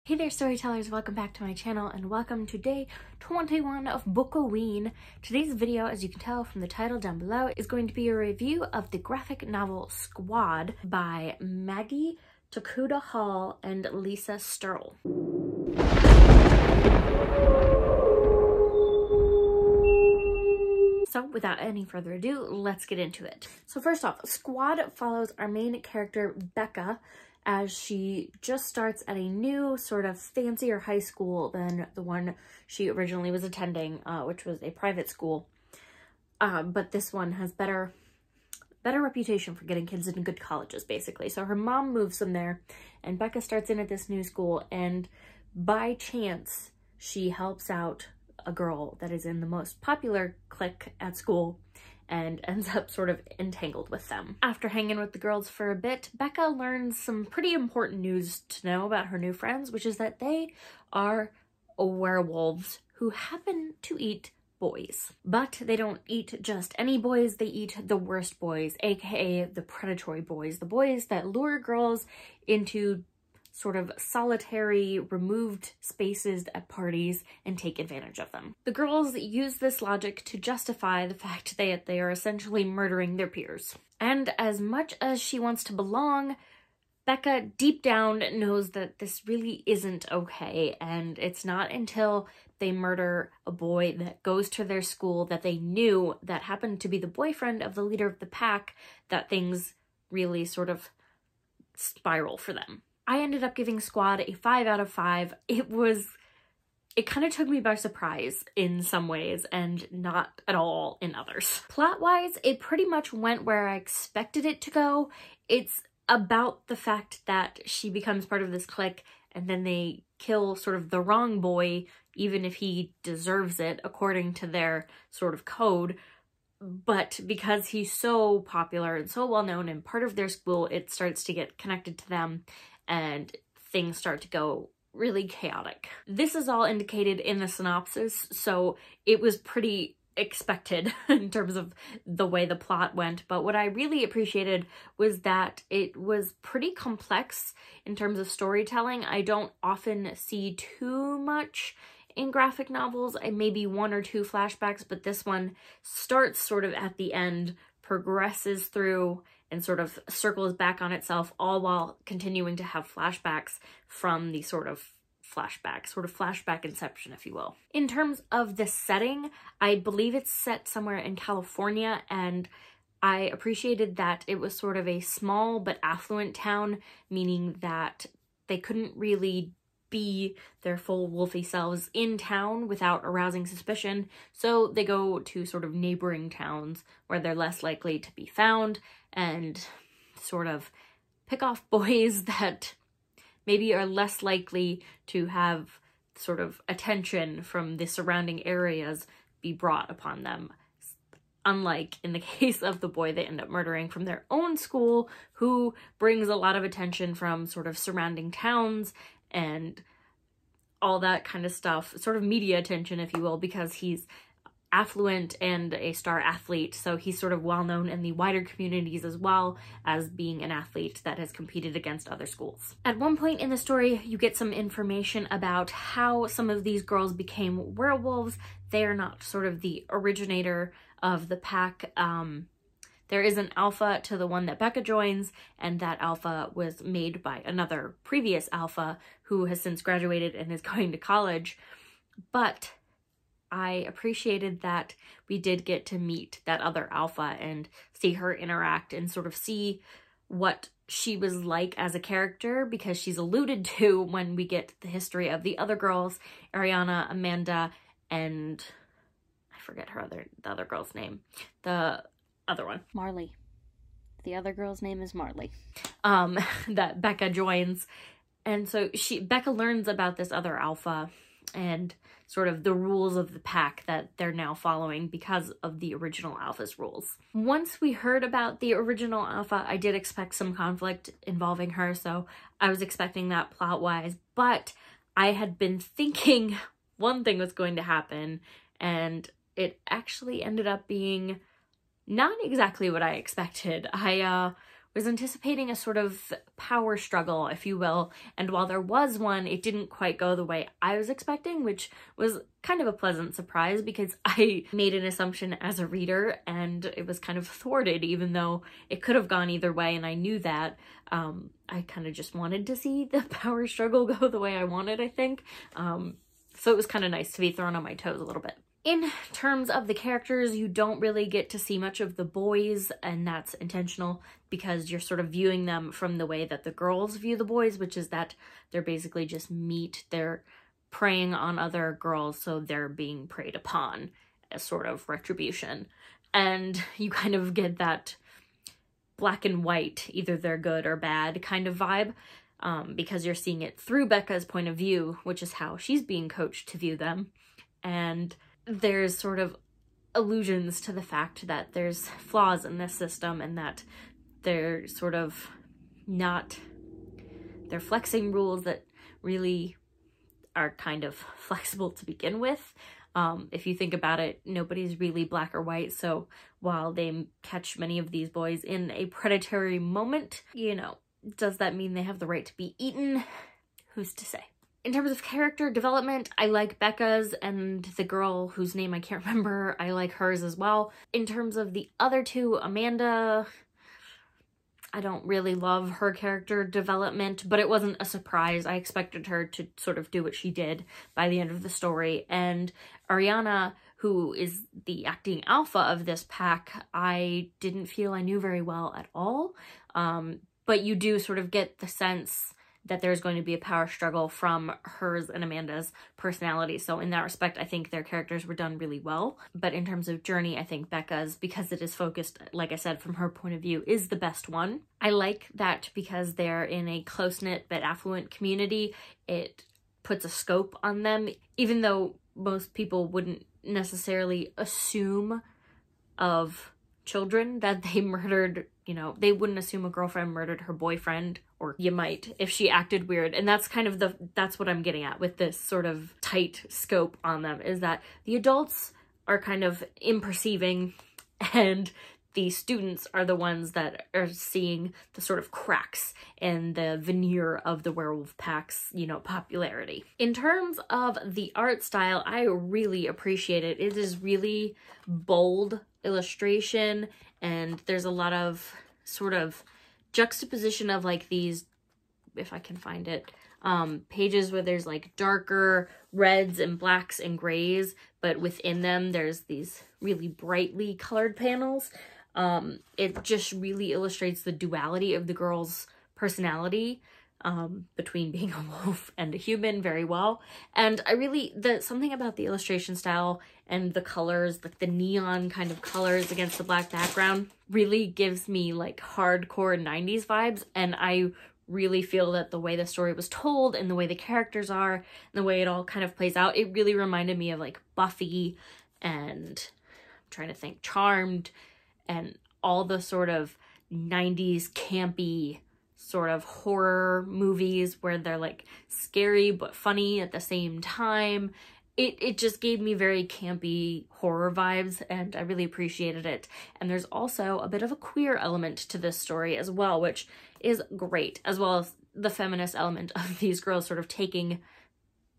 Hey there storytellers, welcome back to my channel and welcome to day 21 of Bookoween. Today's video, as you can tell from the title down below, is going to be a review of the graphic novel Squad by Maggie, Tokuda-Hall, and Lisa Sterle. So without any further ado, let's get into it. So first off, Squad follows our main character, Becca, as she just starts at a new sort of fancier high school than the one she originally was attending, which was a private school. But this one has better reputation for getting kids into good colleges, basically. So her mom moves them there, and Becca starts in at this new school, and by chance, she helps out a girl that is in the most popular clique at school and ends up sort of entangled with them. After hanging with the girls for a bit, Becca learns some pretty important news to know about her new friends, which is that they are werewolves who happen to eat boys. But they don't eat just any boys, they eat the worst boys, aka the predatory boys, the boys that lure girls into sort of solitary, removed spaces at parties and take advantage of them. The girls use this logic to justify the fact that they are essentially murdering their peers. And as much as she wants to belong, Becca deep down knows that this really isn't okay, and it's not until they murder a boy that goes to their school that they knew that happened to be the boyfriend of the leader of the pack that things really sort of spiral for them. I ended up giving Squad a 5 out of 5. It kind of took me by surprise in some ways and not at all in others. Plot-wise, it pretty much went where I expected it to go. It's about the fact that she becomes part of this clique and then they kill sort of the wrong boy, even if he deserves it according to their sort of code. But because he's so popular and so well-known and part of their school, it starts to get connected to them and things start to go really chaotic. This is all indicated in the synopsis, so it was pretty expected in terms of the way the plot went, but what I really appreciated was that it was pretty complex in terms of storytelling. I don't often see too much in graphic novels, maybe 1 or 2 flashbacks, but this one starts sort of at the end, progresses through, and sort of circles back on itself, all while continuing to have flashbacks from the sort of flashback inception, if you will. In terms of the setting, I believe it's set somewhere in California, and I appreciated that it was sort of a small but affluent town, meaning that they couldn't really be their full wolfy selves in town without arousing suspicion, so they go to sort of neighboring towns where they're less likely to be found and sort of pick off boys that maybe are less likely to have sort of attention from the surrounding areas be brought upon them. Unlike in the case of the boy they end up murdering from their own school, who brings a lot of attention from sort of surrounding towns and all that kind of stuff, sort of media attention, if you will, because he's affluent and a star athlete, so he's sort of well known in the wider communities as well as being an athlete that has competed against other schools. At one point in the story, you get some information about how some of these girls became werewolves. They are not sort of the originator of the pack. There is an alpha to the one that Becca joins, and that alpha was made by another previous alpha who has since graduated and is going to college. But I appreciated that we did get to meet that other alpha and see her interact and sort of see what she was like as a character, because she's alluded to when we get the history of the other girls, Ariana, Amanda, and I forget the other girl's name. The other one. Marley. The other girl's name is Marley. That Becca joins. And so Becca learns about this other alpha and sort of the rules of the pack that they're now following because of the original alpha's rules. Once we heard about the original alpha, I did expect some conflict involving her, so I was expecting that plot-wise, but I had been thinking one thing was going to happen, and it actually ended up being not exactly what I expected. I was anticipating a sort of power struggle, if you will, and while there was one, it didn't quite go the way I was expecting, which was kind of a pleasant surprise because I made an assumption as a reader and it was kind of thwarted, even though it could have gone either way and I knew that. I kind of just wanted to see the power struggle go the way I wanted, I think. So it was kind of nice to be thrown on my toes a little bit. In terms of the characters, you don't really get to see much of the boys, and that's intentional because you're sort of viewing them from the way that the girls view the boys, which is that they're basically just meat. They're preying on other girls, so they're being preyed upon as sort of retribution. And you kind of get that black and white, either they're good or bad kind of vibe, because you're seeing it through Becca's point of view, which is how she's being coached to view them. And there's sort of allusions to the fact that there's flaws in this system and that they're sort of they're flexing rules that really are kind of flexible to begin with. If you think about it, nobody's really black or white, so while they catch many of these boys in a predatory moment, you know, does that mean they have the right to be eaten? Who's to say? In terms of character development, I like Becca's, and the girl whose name I can't remember, I like hers as well. In terms of the other two, Amanda, I don't really love her character development, but it wasn't a surprise. I expected her to sort of do what she did by the end of the story. And Ariana, who is the acting alpha of this pack, I didn't feel I knew very well at all. But you do sort of get the sense that there's going to be a power struggle from hers and Amanda's personality. So in that respect, I think their characters were done really well. But in terms of journey, I think Becca's, because it is focused, like I said, from her point of view, is the best one. I like that because they're in a close-knit but affluent community. It puts a scope on them, even though most people wouldn't necessarily assume of children that they murdered, you know, they wouldn't assume a girlfriend murdered her boyfriend, or you might if she acted weird. And that's kind of that's what I'm getting at with this sort of tight scope on them, is that the adults are kind of imperceiving and the students are the ones that are seeing the sort of cracks in the veneer of the werewolf pack's, you know, popularity. In terms of the art style, I really appreciate it. It is really bold illustration, and there's a lot of sort of juxtaposition of like these, if I can find it, pages where there's like darker reds and blacks and grays, but within them there's these really brightly colored panels. It just really illustrates the duality of the girl's personality between being a wolf and a human very well. And I really, something about the illustration style and the colors, like the neon kind of colors against the black background, really gives me like hardcore 90s vibes. And I really feel that the way the story was told and the way the characters are and the way it all kind of plays out, it really reminded me of like Buffy and I'm trying to think, Charmed, and all the sort of 90s campy sort of horror movies where they're like scary but funny at the same time. It just gave me very campy horror vibes, and I really appreciated it. And there's also a bit of a queer element to this story as well, which is great, as well as the feminist element of these girls sort of taking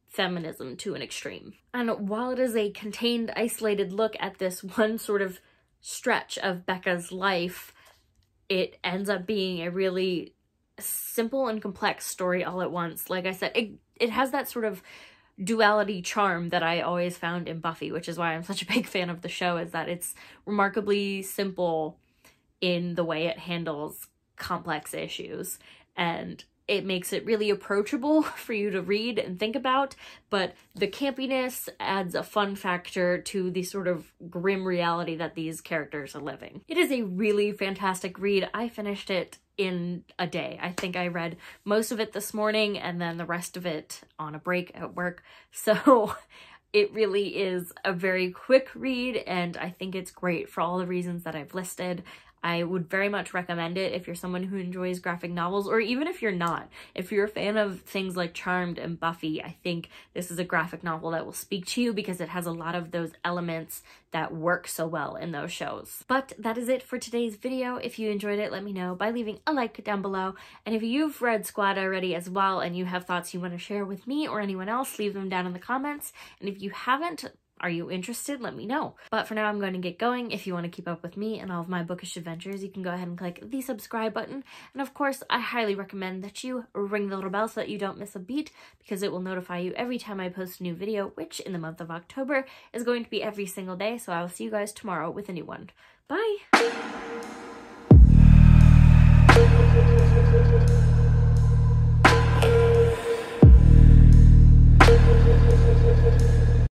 feminism to an extreme. And while it is a contained, isolated look at this one sort of stretch of Becca's life, it ends up being a really simple and complex story all at once. Like I said, it has that sort of duality charm that I always found in Buffy, which is why I'm such a big fan of the show, is that it's remarkably simple in the way it handles complex issues, and it makes it really approachable for you to read and think about, but the campiness adds a fun factor to the sort of grim reality that these characters are living. It is a really fantastic read. I finished it in a day. I think I read most of it this morning and then the rest of it on a break at work. So it really is a very quick read, and I think it's great for all the reasons that I've listed. I would very much recommend it if you're someone who enjoys graphic novels, or even if you're not. If you're a fan of things like Charmed and Buffy, I think this is a graphic novel that will speak to you because it has a lot of those elements that work so well in those shows. But that is it for today's video. If you enjoyed it, let me know by leaving a like down below. And if you've read Squad already as well and you have thoughts you want to share with me or anyone else, leave them down in the comments. And if you haven't, are you interested? Let me know. But for now, I'm going to get going. If you want to keep up with me and all of my bookish adventures, you can go ahead and click the subscribe button. And of course, I highly recommend that you ring the little bell so that you don't miss a beat, because it will notify you every time I post a new video, which in the month of October is going to be every single day. So I will see you guys tomorrow with a new one. Bye!